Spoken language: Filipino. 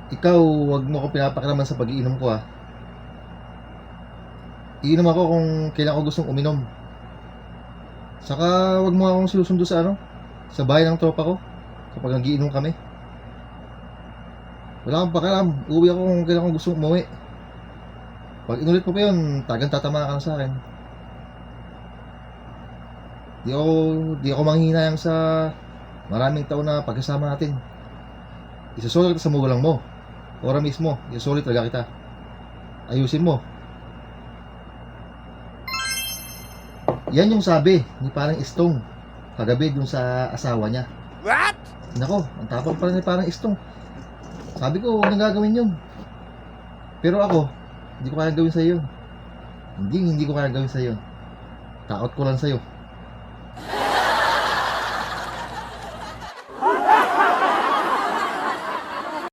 Ikaw, wag mo ko pinapakilaman sa pag-iinom ko ha. Iinom ako kung kailan ko gustong uminom. Saka wag mo akong sinusundo sa sa bahay ng tropa ko kapag nagiinom kami. Wala kang pakialam, uuwi ako kung kailan ko gustong umuwi. Pag inulit mo pa yun, tagang tatama ka na sa akin. Di ako, di ako manghihinayang sa maraming taon na pagkasama natin. Isasulit kita sa magulang mo. Ora mismo, isasulit talaga kita. Ayusin mo. Yan yung sabi ni parang Istong kagabi dun sa asawa niya. What? Nako, ang tapang pala ni parang Istong. Sabi ko, huwag nang gagawin yun. Pero ako, hindi ko kaya gawin sa'yo. Hindi ko kaya gawin sa'yo. Takot ko lang sa'yo.